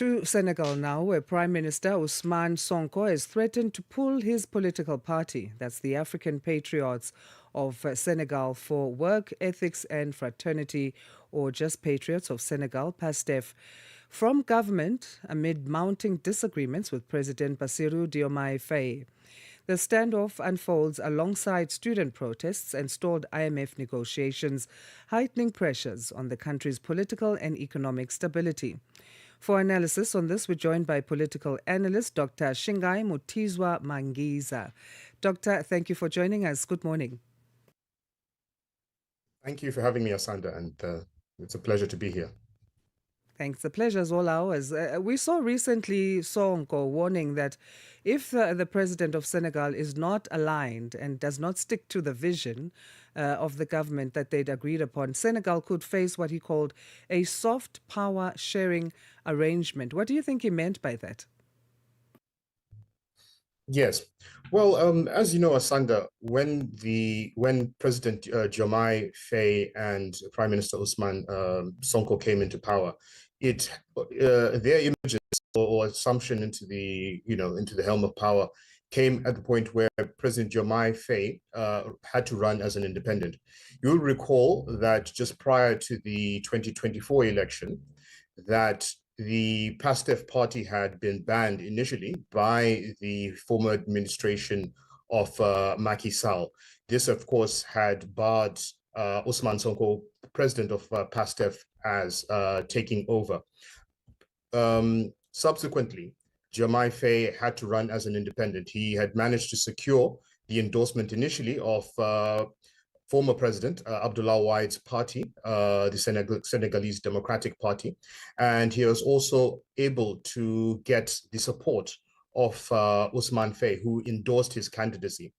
To Senegal now, where Prime Minister Ousmane Sonko has threatened to pull his political party, that's the African Patriots of Senegal for Work, Ethics and Fraternity, or just Patriots of Senegal, PASTEF, from government amid mounting disagreements with President Bassirou Diomaye Faye. The standoff unfolds alongside student protests and stalled IMF negotiations, heightening pressures on the country's political and economic stability. For analysis on this, we're joined by political analyst Dr. Shingai Mutizwa Mangiza. Doctor, thank you for joining us. Good morning. Thank you for having me, Asanda, and it's a pleasure to be here. Thanks. The pleasure's all ours. We saw recently Sonko warning that if the president of Senegal is not aligned and does not stick to the vision of the government that they'd agreed upon, Senegal could face what he called a soft power sharing arrangement. What do you think he meant by that? Yes. Well, as you know, Asanda, when President Diomaye Faye and Prime Minister Ousmane Sonko came into power, their images or assumption into the helm of power came at the point where President Diomaye Faye had to run as an independent. You'll recall that just prior to the 2024 election, that the PASTEF party had been banned initially by the former administration of Macky Sall. This, of course, had barred Ousmane Sonko, president of PASTEF, as taking over. Subsequently, Diomaye Faye had to run as an independent. He had managed to secure the endorsement initially of former President Abdoulaye Wade's party, the Senegalese Democratic Party, and he was also able to get the support of Ousmane Faye, who endorsed his candidacy.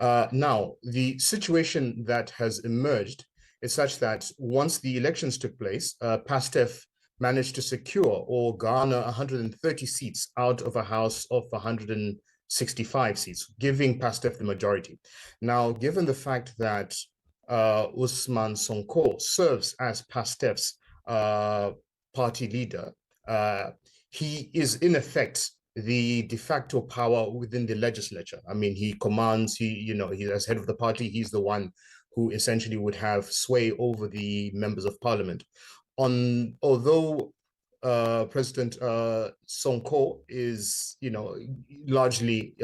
Now, the situation that has emerged is such that once the elections took place, PASTEF managed to secure or garner 130 seats out of a House of 165 seats, giving PASTEF the majority. Now, given the fact that Ousmane Sonko serves as PASTEF's party leader, he is in effect the de facto power within the legislature. I mean, he commands, he as head of the party, he's the one who essentially would have sway over the members of parliament. Although President Sonko is, largely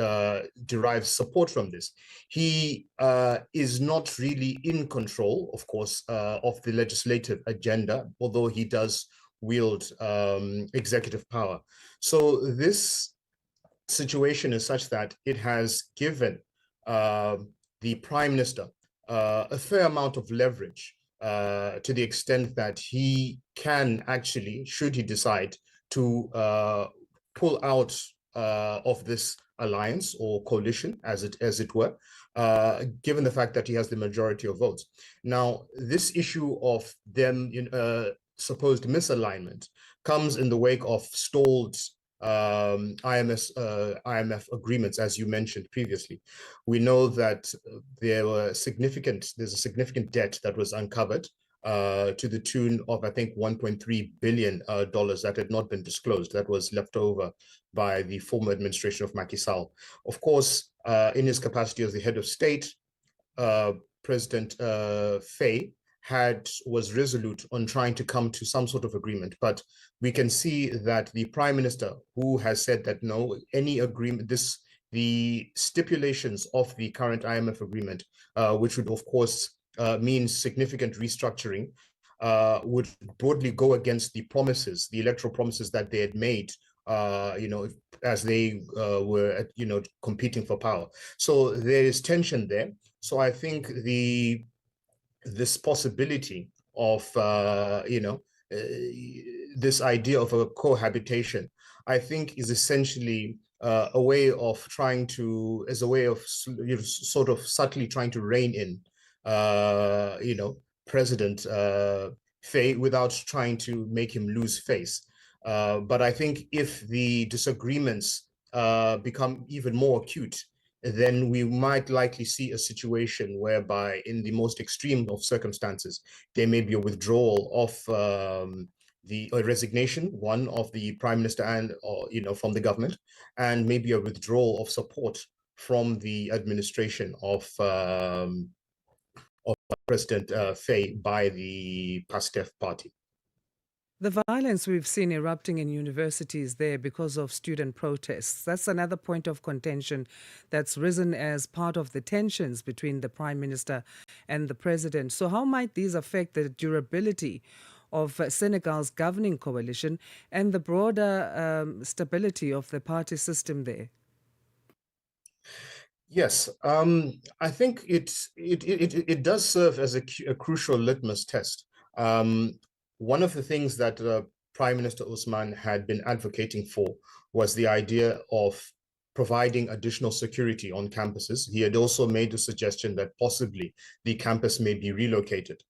derives support from this, he is not really in control, of course, of the legislative agenda, although he does wield executive power. So this situation is such that it has given the Prime Minister a fair amount of leverage to the extent that he can actually, should he decide to pull out of this alliance or coalition, as it were, given the fact that he has the majority of votes. Now, this issue of them supposed misalignment comes in the wake of stalled IMF agreements, as you mentioned previously. We know that there's a significant debt that was uncovered to the tune of, I think, $1.3 billion that had not been disclosed, that was left over by the former administration of Macky Sall. Of course, in his capacity as the head of state, President Faye was resolute on trying to come to some sort of agreement, but we can see that the Prime Minister, who has said that no, any agreement, the stipulations of the current IMF agreement, which would of course mean significant restructuring, would broadly go against the promises, the electoral promises that they had made, as they were, competing for power. So there is tension there. So I think this possibility of, this idea of a cohabitation, I think is essentially a way of trying to, sort of subtly trying to rein in, President Faye without trying to make him lose face. But I think if the disagreements become even more acute, then we might likely see a situation whereby, in the most extreme of circumstances, there may be a withdrawal of a resignation, one of the prime minister and from the government, and maybe a withdrawal of support from the administration of President Faye by the PASTEF party. The violence we've seen erupting in universities there because of student protests, that's another point of contention that's risen as part of the tensions between the Prime Minister and the President. So how might these affect the durability of Senegal's governing coalition and the broader stability of the party system there? Yes, I think it does serve as a crucial litmus test. One of the things that Prime Minister Ousmane had been advocating for was the idea of providing additional security on campuses. He had also made the suggestion that possibly the campus may be relocated.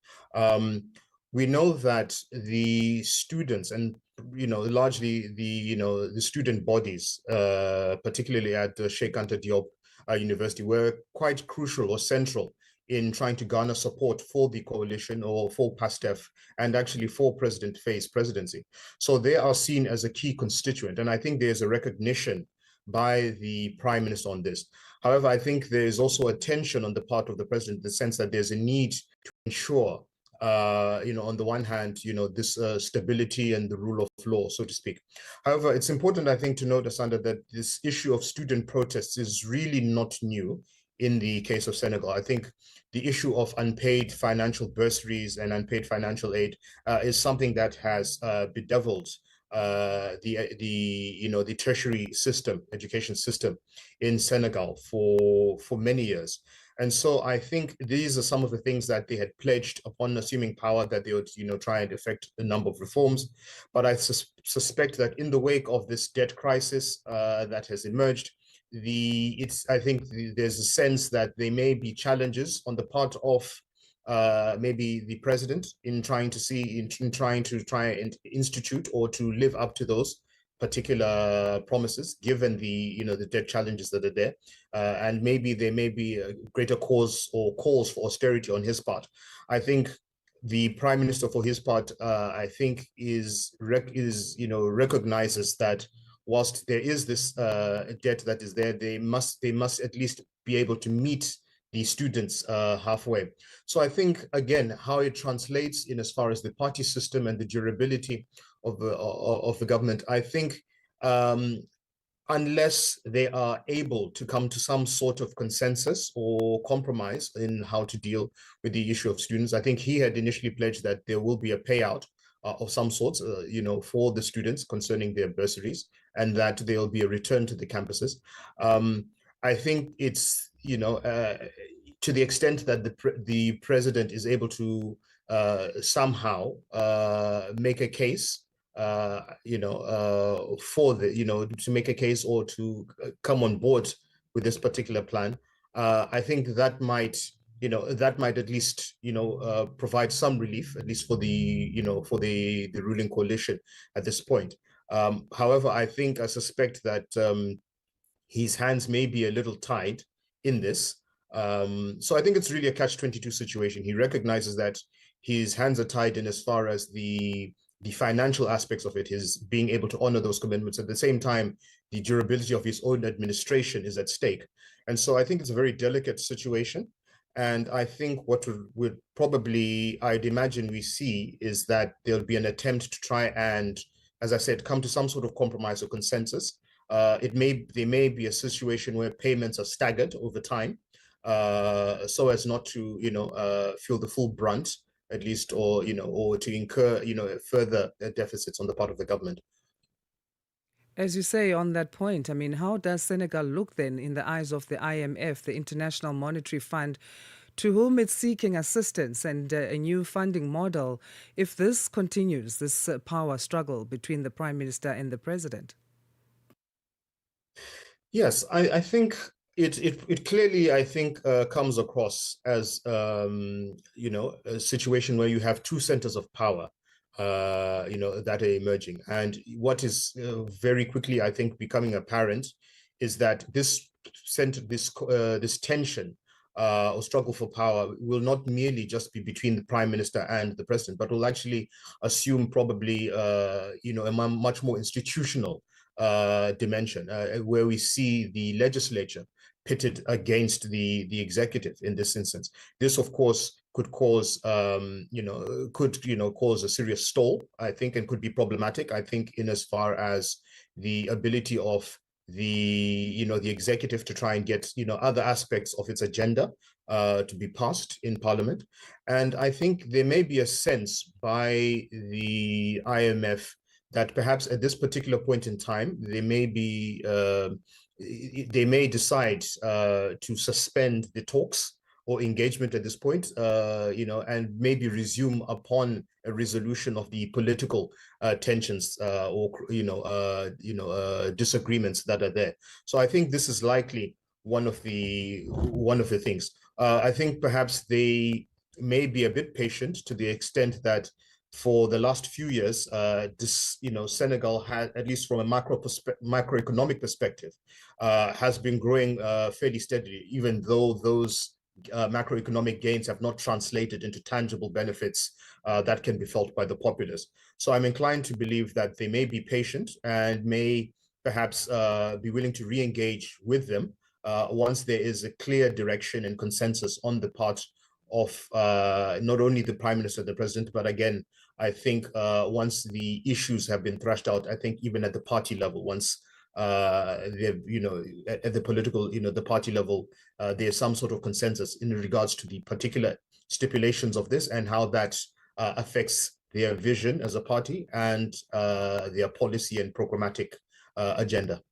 We know that the students and largely the student bodies, particularly at Sheikh Anta Diop University, were quite crucial or central in trying to garner support for the coalition or for PASTEF and actually for President Faye's presidency. So they are seen as a key constituent. And I think there's a recognition by the Prime Minister on this. However, I think there is also a tension on the part of the president in the sense that there's a need to ensure on the one hand, this stability and the rule of law, so to speak. However, it's important, I think, to note, Asanda, that this issue of student protests is really not new in the case of Senegal. I think the issue of unpaid financial bursaries and unpaid financial aid is something that has bedeviled the tertiary system, education system in Senegal for many years. And so I think these are some of the things that they had pledged upon assuming power, that they would, try and effect a number of reforms. But I suspect that in the wake of this debt crisis that has emerged, I think there's a sense that there may be challenges on the part of maybe the president in trying to try and institute or to live up to those particular promises, given the debt challenges that are there, and maybe there may be a greater cause or calls for austerity on his part. I think the prime minister, for his part, I think recognizes that whilst there is this debt that is there, they must at least be able to meet the students halfway. So I think, again, how it translates in as far as the party system and the durability of the government, I think unless they are able to come to some sort of consensus or compromise in how to deal with the issue of students, I think he had initially pledged that there will be a payout of some sorts, for the students concerning their bursaries, and that there will be a return to the campuses. I think it's, to the extent that the president is able to somehow make a case, for to make a case or to come on board with this particular plan, I think that might at least, provide some relief, at least for the ruling coalition at this point. However, I suspect that his hands may be a little tied in this. So I think it's really a catch-22 situation. He recognizes that his hands are tied in as far as the financial aspects of it, his being able to honor those commitments. At the same time, the durability of his own administration is at stake. And so I think it's a very delicate situation. And I think what would probably, I'd imagine we see, is that there'll be an attempt to try and, as I said, come to some sort of compromise or consensus. There may be a situation where payments are staggered over time, so as not to feel the full brunt, at least, or to incur further deficits on the part of the government. As you say on that point, I mean, how does Senegal look then in the eyes of the IMF, the International Monetary Fund, to whom it's seeking assistance and a new funding model, if this continues, this power struggle between the Prime Minister and the President? Yes, I think it clearly, I think, comes across as a situation where you have two centers of power, that are emerging. And what is very quickly, I think, becoming apparent is that this tension or struggle for power will not merely just be between the prime minister and the president, but will actually assume probably, a much more institutional dimension, where we see the legislature pitted against the executive in this instance. This, of course, could cause, cause a serious stall, I think, and could be problematic, I think, in as far as the ability of the executive to try and get other aspects of its agenda to be passed in parliament. And I think there may be a sense by the IMF that perhaps at this particular point in time they may decide to suspend the talks or engagement at this point, and maybe resume upon a resolution of the political tensions or disagreements that are there. So I think this is likely one of the things. I think perhaps they may be a bit patient to the extent that for the last few years, Senegal had, at least from a macroeconomic perspective, has been growing fairly steadily, even though those macroeconomic gains have not translated into tangible benefits that can be felt by the populace. So I'm inclined to believe that they may be patient and may perhaps be willing to re-engage with them once there is a clear direction and consensus on the part of not only the prime minister, the president, but again, I think once the issues have been thrashed out, I think even at the party level, once at the political, the party level, there's some sort of consensus in regards to the particular stipulations of this and how that affects their vision as a party and their policy and programmatic agenda.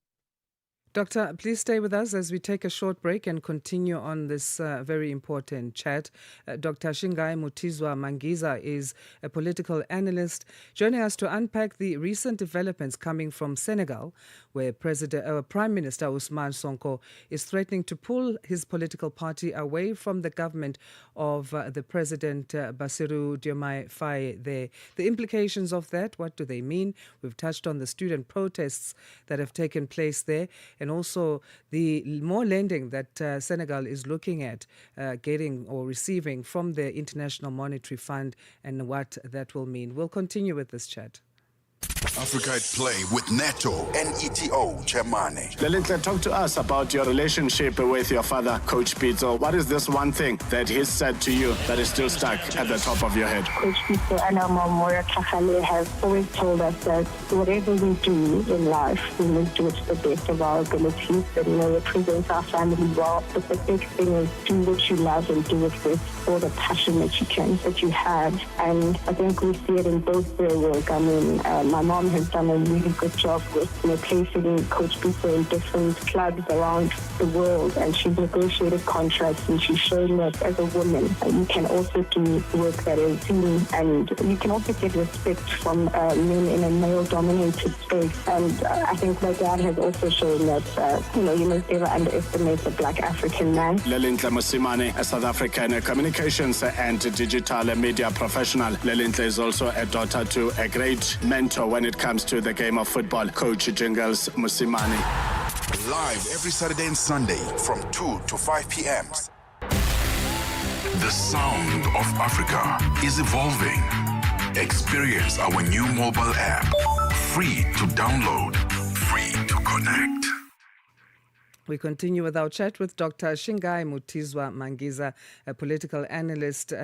Doctor, please stay with us as we take a short break and continue on this very important chat. Dr. Shingai Mutizwa Mangiza is a political analyst, joining us to unpack the recent developments coming from Senegal, where Prime Minister Ousmane Sonko is threatening to pull his political party away from the government of the President Bassirou Diomaye Faye there. The implications of that, what do they mean? We've touched on the student protests that have taken place there, and also the more lending that Senegal is looking at getting or receiving from the International Monetary Fund and what that will mean. We'll continue with this chat. Africa at Play with Neto and ETO Chairmane. Lelintle, talk to us about your relationship with your father, Coach Pitso. What is this one thing that he said to you that is still stuck at the top of your head? Coach Pitso and our mom, Moira Kakale, have always told us that whatever we do in life, we must do it to the best of our abilities and, represent our family well. But the big thing is do what you love and do it with all the passion that you have. And I think we see it in both their work. I mean, my mom has done a really good job with placing Coach Pitso in different clubs around the world, and she's negotiated contracts, and she's showing that as a woman you can also do work that is seen, and you can also get respect from men in a male-dominated space. And I think my dad has also shown that you must never underestimate the Black African man. Lelintle Musimane, a South African communications and digital media professional. Lelintle is also a daughter to a great mentor when it comes to the game of football, Coach Jingles Musimane. Live every Saturday and Sunday from 2 to 5 p.m. The sound of Africa is evolving. Experience our new mobile app. Free to download, free to connect. We continue with our chat with Dr. Shingai Mutizwa Mangiza, a political analyst,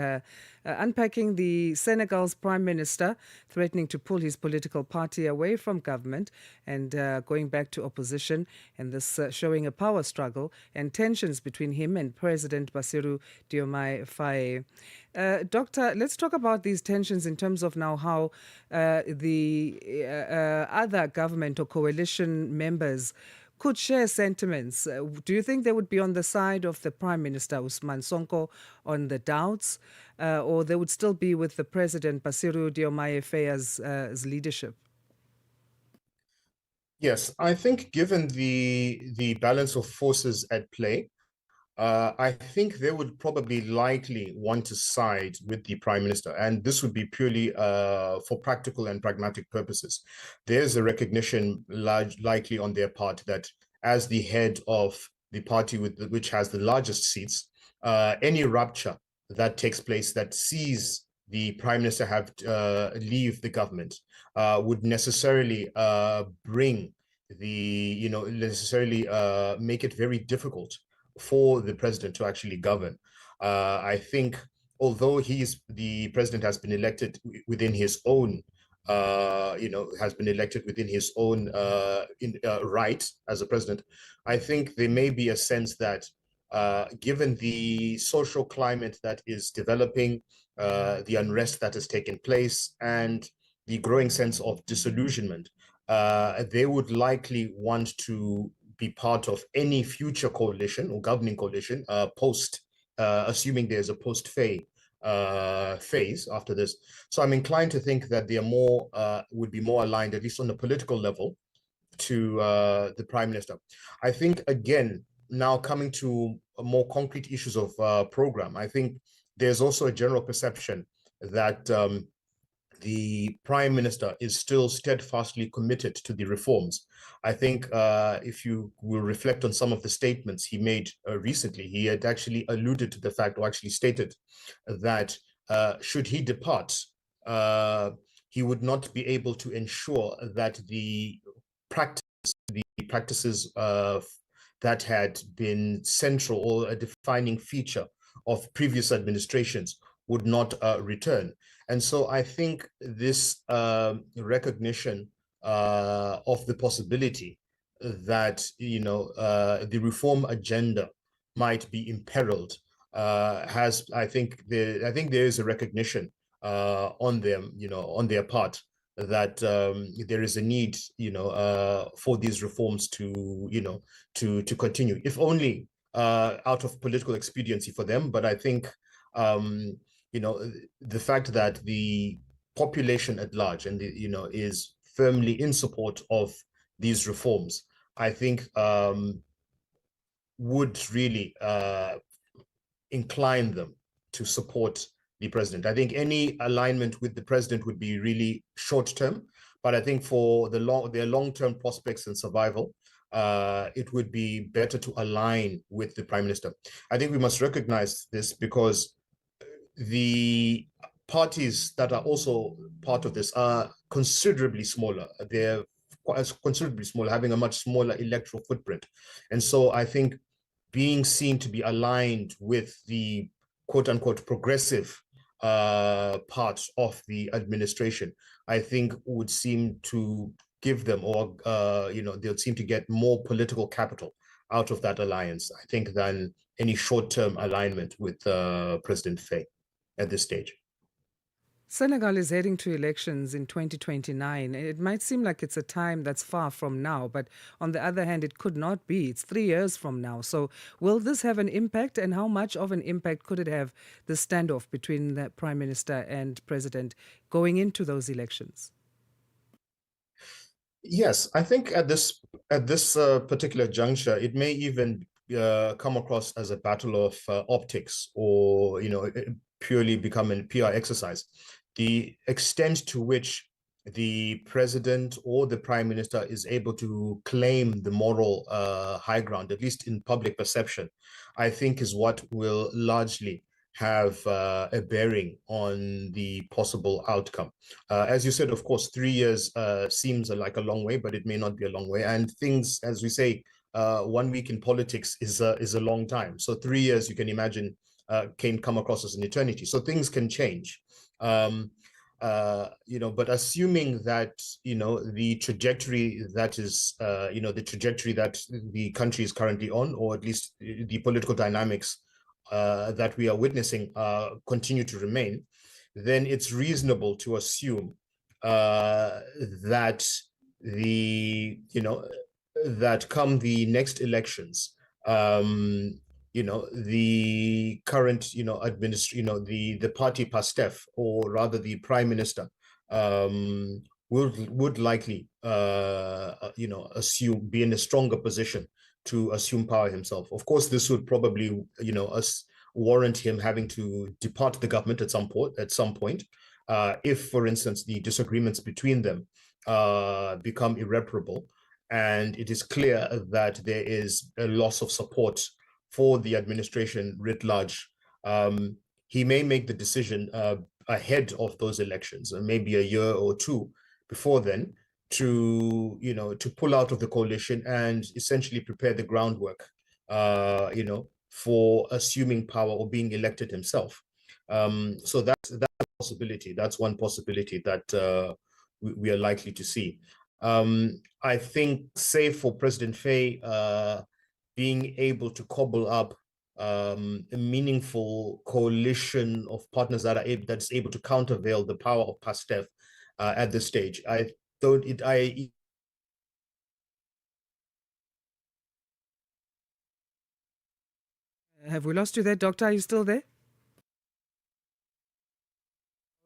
unpacking the Senegal's prime minister threatening to pull his political party away from government and going back to opposition, and this showing a power struggle and tensions between him and President Bassirou Diomaye Faye. Doctor, let's talk about these tensions in terms of now how the other government or coalition members could share sentiments. Do you think they would be on the side of the Prime Minister, Ousmane Sonko, on the doubts, or they would still be with the President, Bassirou Diomaye Faye, as leadership? Yes, I think given the balance of forces at play, I think they would probably likely want to side with the Prime Minister, and this would be purely for practical and pragmatic purposes. There's a recognition likely on their part that as the head of the party which has the largest seats, any rupture that takes place that sees the prime minister have leave the government would necessarily bring necessarily make it very difficult for the president to actually govern. I think although the president has been elected within his own has been elected within his own right as a president, I think there may be a sense that given the social climate that is developing, the unrest that has taken place, and the growing sense of disillusionment, they would likely want to be part of any future coalition or governing coalition assuming there's a post-Faye phase after this. So I'm inclined to think that they are would be more aligned, at least on the political level, to the prime minister. I think, again, now coming to more concrete issues of program, I think there's also a general perception that the prime minister is still steadfastly committed to the reforms. I think if you will reflect on some of the statements he made recently, he had actually alluded to the fact, or actually stated that should he depart, he would not be able to ensure that the practices that had been central or a defining feature of previous administrations would not return. And so I think this recognition of the possibility that the reform agenda might be imperiled I think there is a recognition on them, on their part, that there is a need, for these reforms to continue, if only out of political expediency for them. But I think the fact that the population at large and is firmly in support of these reforms, I think would really incline them to support the president. I think any alignment with the president would be really short term, but I think for their long-term prospects and survival, it would be better to align with the prime minister. I think we must recognize this because the parties that are also part of this are considerably smaller. They're considerably smaller, having a much smaller electoral footprint. And so I think being seen to be aligned with the quote unquote progressive part of the administration, I think would seem to give them, or they'll seem to get more political capital out of that alliance, I think, than any short-term alignment with President Faye at this stage. Senegal is heading to elections in 2029. It might seem like it's a time that's far from now, but on the other hand, it could not be. It's 3 years from now. So will this have an impact, and how much of an impact could it have, the standoff between the Prime Minister and President going into those elections? Yes, I think at this particular juncture, it may even come across as a battle of optics, or purely become a PR exercise. The extent to which the president or the prime minister is able to claim the moral high ground, at least in public perception, I think is what will largely have a bearing on the possible outcome. As you said, of course, 3 years seems like a long way, but it may not be a long way. And things, as we say, 1 week in politics is a long time. So 3 years, you can imagine, can come across as an eternity. So things can change. But assuming that, the trajectory that is, the trajectory that the country is currently on, or at least the political dynamics that we are witnessing continue to remain, then it's reasonable to assume that that come the next elections, the current, the party PASTEF, or rather the prime minister, would likely, be in a stronger position to assume power himself. Of course, this would probably, warrant him having to depart the government at some point, if, for instance, the disagreements between them become irreparable, and it is clear that there is a loss of support for the administration writ large. He may make the decision ahead of those elections, maybe a year or two before then, to pull out of the coalition and essentially prepare the groundwork, for assuming power or being elected himself. So that's a possibility. That's one possibility that we are likely to see. I think, save for President Faye being able to cobble up a meaningful coalition of partners that's able to countervail the power of PASTEF at this stage. Have we lost you there, Doctor? Are you still there?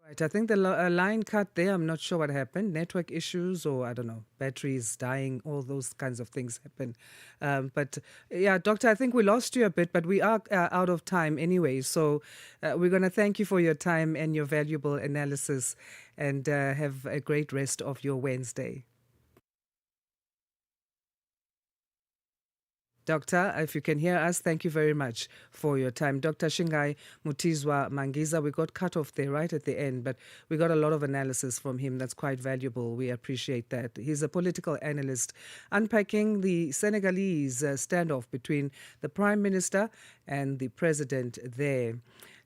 Right, I think the line cut there. I'm not sure what happened. Network issues, or I don't know, batteries dying, all those kinds of things happen. But yeah, Doctor, I think we lost you a bit, but we are out of time anyway. So we're going to thank you for your time and your valuable analysis, and have a great rest of your Wednesday. Doctor, if you can hear us, thank you very much for your time. Dr. Shingai Mutizwa Mangiza, we got cut off there right at the end, but we got a lot of analysis from him that's quite valuable. We appreciate that. He's a political analyst unpacking the Senegalese standoff between the Prime Minister and the President there.